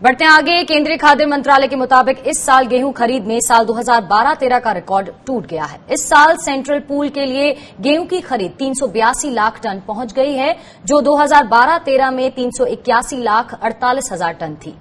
बढ़ते आगे, केंद्रीय खाद्य मंत्रालय के मुताबिक इस साल गेहूं खरीद में साल 2012-13 का रिकॉर्ड टूट गया है। इस साल सेंट्रल पूल के लिए गेहूं की खरीद 382 लाख टन पहुंच गई है, जो 2012-13 में 381 लाख 48 हजार टन थी।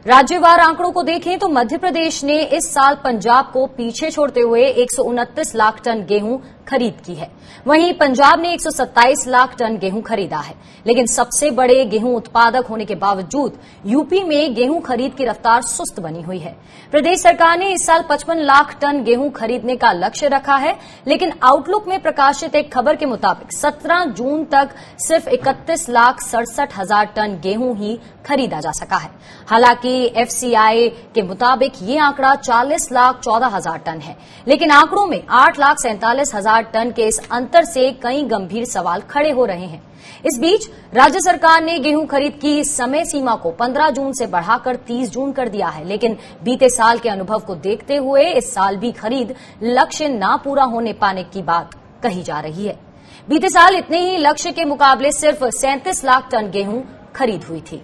राज्यवार आंकड़ों को देखें तो मध्य प्रदेश ने इस साल पंजाब को पीछे छोड़ते हुए 129 लाख टन गेहूं खरीद की है। वहीं पंजाब ने 127 लाख टन गेहूं खरीदा है, लेकिन सबसे बड़े गेहूं उत्पादक होने के बावजूद यूपी में गेहूं खरीद की रफ्तार सुस्त बनी हुई है। प्रदेश सरकार ने इस साल 55 लाख टन गेहूं खरीदने का लक्ष्य रखा है, लेकिन आउटलुक में प्रकाशित एक खबर के मुताबिक 17 जून तक सिर्फ 31 लाख 67 हजार टन गेहूं ही खरीदा जा सका है। हालांकि एफसीआई के मुताबिक ये आंकड़ा 40 लाख 14 हजार टन है, लेकिन आंकड़ों में 8 लाख 47 हजार टन के इस अंतर से कई गंभीर सवाल खड़े हो रहे हैं। इस बीच राज्य सरकार ने गेहूं खरीद की समय सीमा को 15 जून से बढ़ाकर 30 जून कर दिया है, लेकिन बीते साल के अनुभव को देखते हुए इस साल भी खरीद लक्ष्य न पूरा होने पाने की बात कही जा रही है। बीते साल इतने ही लक्ष्य के मुकाबले सिर्फ 37 लाख टन गेहूं खरीद हुई थी।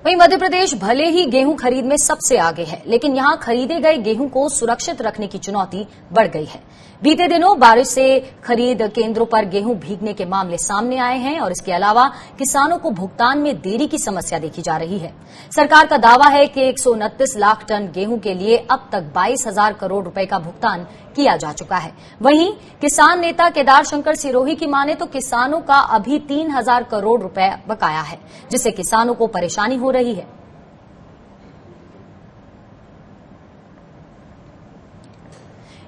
वहीं मध्य प्रदेश भले ही गेहूं खरीद में सबसे आगे है, लेकिन यहां खरीदे गए गेहूं को सुरक्षित रखने की चुनौती बढ़ गई है। बीते दिनों बारिश से खरीद केंद्रों पर गेहूं भीगने के मामले सामने आए हैं और इसके अलावा किसानों को भुगतान में देरी की समस्या देखी जा रही है। सरकार का दावा है कि 129 लाख टन गेहूं के लिए अब तक 22,000 करोड़ रुपए का भुगतान किया जा चुका है। वहीं किसान नेता केदार शंकर सिरोही की माने तो किसानों का अभी 3,000 करोड़ रुपए बकाया है, जिससे किसानों को परेशानी हो रही है।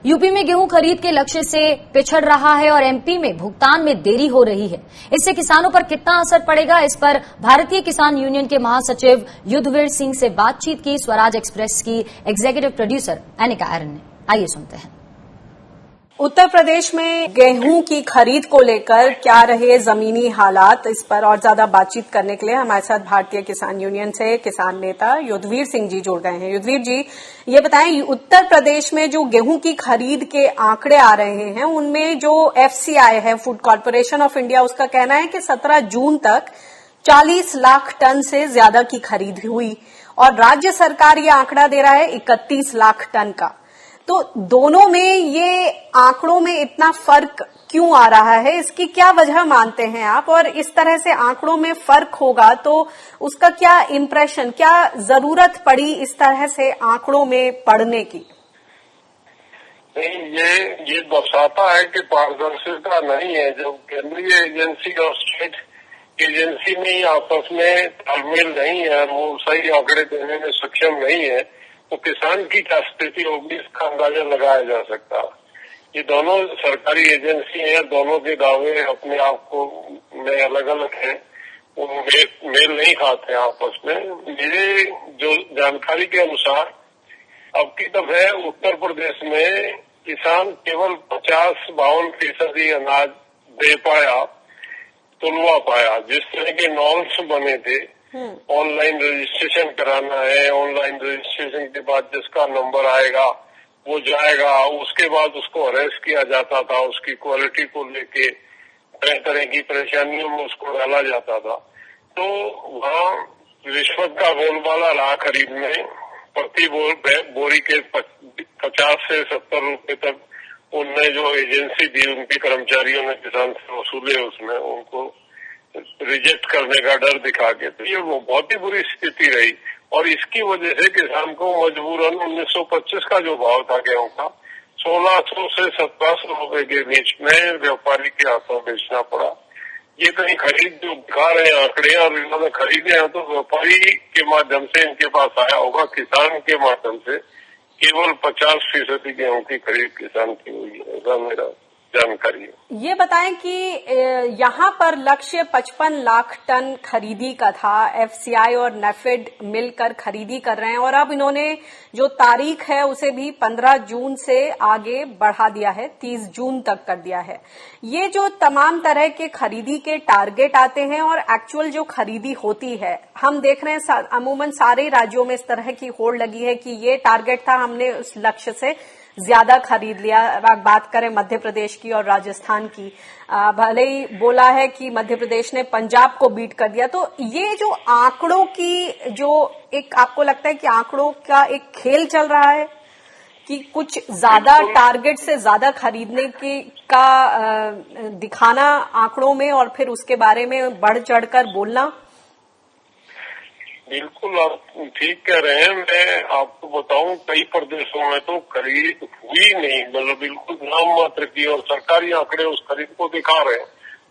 यूपी में गेहूं खरीद के लक्ष्य से पिछड़ रहा है और एमपी में भुगतान में देरी हो रही है। इससे किसानों पर कितना असर पड़ेगा, इस पर भारतीय किसान यूनियन के महासचिव युद्धवीर सिंह से बातचीत की स्वराज एक्सप्रेस की एग्जीक्यूटिव प्रोड्यूसर अनिका एरन ने। आइए सुनते हैं। उत्तर प्रदेश में गेहूं की खरीद को लेकर क्या रहे जमीनी हालात, इस पर और ज्यादा बातचीत करने के लिए हमारे साथ भारतीय किसान यूनियन से किसान नेता युद्धवीर सिंह जी जुड़ गए हैं। युद्धवीर जी, ये बताएं, उत्तर प्रदेश में जो गेहूं की खरीद के आंकड़े आ रहे हैं, उनमें जो एफसीआई है, फूड कॉर्पोरेशन ऑफ इंडिया, उसका कहना है कि 17 जून तक 40 लाख टन से ज्यादा की खरीद हुई और राज्य सरकार ये आंकड़ा दे रहा है 31 लाख टन का। तो दोनों में ये आंकड़ों में इतना फर्क क्यों आ रहा है, इसकी क्या वजह मानते हैं आप? और इस तरह से आंकड़ों में फर्क होगा तो उसका क्या इंप्रेशन, क्या जरूरत पड़ी इस तरह से आंकड़ों में पढ़ने की? नहीं, ये दर्शाता है कि पारदर्शिता नहीं है। जब केंद्रीय एजेंसी और स्टेट एजेंसी में आपस में तालमेल नहीं है, वो सही आंकड़े देने में सक्षम नहीं है, तो किसान की क्या स्थिति होगी इसका अंदाजा लगाया जा सकता। ये दोनों सरकारी एजेंसी हैं, दोनों के दावे अपने आप को में अलग अलग हैं, वो मेल नहीं खाते आपस में। मेरे जो जानकारी के अनुसार अब की दफे उत्तर प्रदेश में किसान केवल 50-52% अनाज दे पाया, तुलवा पाया। जिस तरह के नॉर्म्स बने थे, ऑनलाइन रजिस्ट्रेशन कराना है, ऑनलाइन रजिस्ट्रेशन के बाद जिसका नंबर आएगा वो जाएगा, उसके बाद उसको अरेस्ट किया जाता था, उसकी क्वालिटी को लेके तरह तरह की परेशानियों में उसको डाला जाता था। तो वहाँ रिश्वत का बोलबाला रहा खरीद में। प्रति बोरी के 50 से 70 रुपए तक उनने जो एजेंसी दी, उनके कर्मचारियों ने किसान से वसूले, उसमें उनको रिजेक्ट करने का डर दिखा के। तो ये वो बहुत ही बुरी स्थिति रही और इसकी वजह से किसान को मजबूरन 1925 का जो भाव था गेहूं का 1600 से 1700 रुपए के बीच में व्यापारी के हाथों बेचना पड़ा। ये कहीं खरीद जो दिखा रहे हैं आंकड़े और इन्होंने खरीदे हैं तो व्यापारी के माध्यम से इनके पास आया होगा, किसान के माध्यम से केवल 50% गेहूं की खरीद किसान की हुई है, ऐसा मेरा जानकारी है। ये बताएं कि यहाँ पर लक्ष्य 55 लाख टन खरीदी का था, एफसीआई और नेफेड मिलकर खरीदी कर रहे हैं और अब इन्होंने जो तारीख है उसे भी 15 जून से आगे बढ़ा दिया है, 30 जून तक कर दिया है। ये जो तमाम तरह के खरीदी के टारगेट आते हैं और एक्चुअल जो खरीदी होती है, हम देख रहे हैं अमूमन सारे राज्यों में इस तरह की होड़ लगी है कि ये टारगेट था, हमने उस लक्ष्य से ज्यादा खरीद लिया। अब बात करें मध्य प्रदेश की और राजस्थान की, भले ही बोला है कि मध्य प्रदेश ने पंजाब को बीट कर दिया, तो ये जो आंकड़ों की जो एक आपको लगता है कि आंकड़ों का एक खेल चल रहा है कि कुछ ज्यादा टारगेट से ज्यादा खरीदने की का दिखाना आंकड़ों में और फिर उसके बारे में बढ़ चढ़कर बोलना? बिल्कुल आप ठीक कह रहे हैं। मैं आपको बताऊं, कई प्रदेशों में तो खरीद हुई नहीं, मतलब बिल्कुल नाम मात्र की, और सरकारी आंकड़े उस खरीद को दिखा रहे हैं।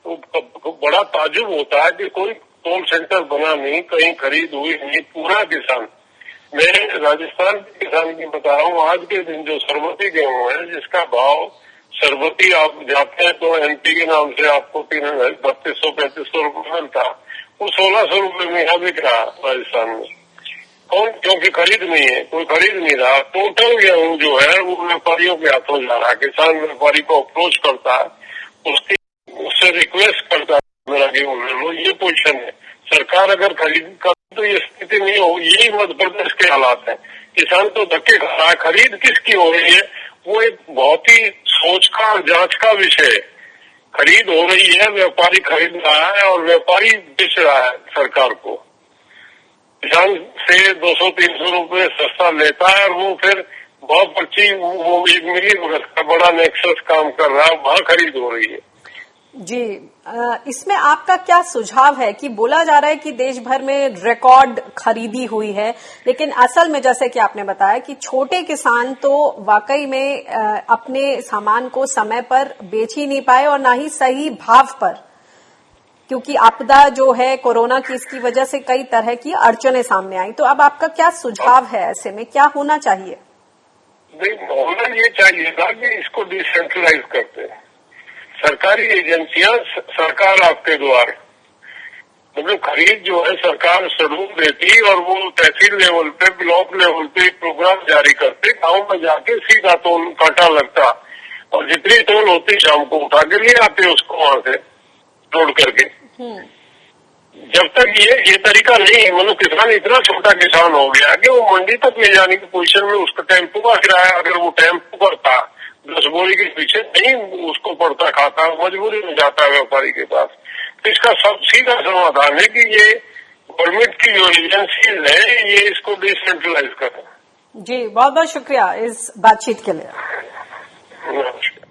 तो बड़ा ताजुब होता है कि कोई टोल सेंटर बना नहीं, कहीं खरीद हुई नहीं। पूरा किसान, मैं राजस्थान के किसान की बता रहा हूँ, आज के दिन जो सरबती गेहूं है जिसका भाव सरबती आप जाते हैं तो एमपी के नाम से आपको 3200-3500 रुपये मिलता, वो 1600 रुपये में यहाँ बिक रहा राजस्थान में। कौन? क्योंकि खरीद नहीं है, कोई खरीद नहीं रहा। टोटल गेहूं जो है वो व्यापारियों के हाथों जा रहा है। किसान व्यापारी को अप्रोच करता है, उससे रिक्वेस्ट करता है मेरा गेहूं ले लो, ये पोजीशन है। सरकार अगर खरीद कर तो ये स्थिति नहीं हो। यही मध्य प्रदेश के हालात है। किसान तो धक्के खा रहा है। खरीद किसकी हो रही है वो एक बहुत ही सोच का और जांच का विषय है। खरीद हो रही है, व्यापारी खरीद रहा है और व्यापारी बेच रहा है सरकार को। किसान से 200-300 रुपये सस्ता लेता है और वो फिर बहुत पर्ची, वो एक मिली भगत का बड़ा नेक्सस काम कर रहा है, वहां खरीद हो रही है। जी, इसमें आपका क्या सुझाव है कि बोला जा रहा है कि देश भर में रिकॉर्ड खरीदी हुई है, लेकिन असल में जैसे कि आपने बताया कि छोटे किसान तो वाकई में अपने सामान को समय पर बेच ही नहीं पाए और ना ही सही भाव पर, क्योंकि आपदा जो है कोरोना की, इसकी वजह से कई तरह की अड़चनें सामने आई। तो अब आपका क्या सुझाव है, ऐसे में क्या होना चाहिए? नहीं, होना ये चाहिए था कि इसको डिसेंट्रलाइज करते हैं। सरकारी एजेंसियां सरकार आपके द्वार, मतलब खरीद जो है सरकार शेड्यूल देती और वो तहसील लेवल पे, ब्लॉक लेवल पे प्रोग्राम जारी करते, गांव में जाके सीधा तोल काटा लगता और जितनी तोल होती शाम को उठा के ले आते उसको वहां से लोड करके। जब तक ये तरीका नहीं, मतलब किसान इतना छोटा किसान हो गया कि वो मंडी तक ले जाने की पोजीशन में उसका टेम्पो का किराया, अगर वो टेम्पो करता 10 बोरी के पीछे नहीं उसको पड़ता, खाता, मजबूरी में जाता है व्यापारी के पास। तो इसका सब सीधा समाधान है कि ये गवर्नमेंट की जो एजेंसीज है ये इसको डिसेंट्रलाइज करें। जी, बहुत बहुत शुक्रिया इस बातचीत के लिए। नमस्कार।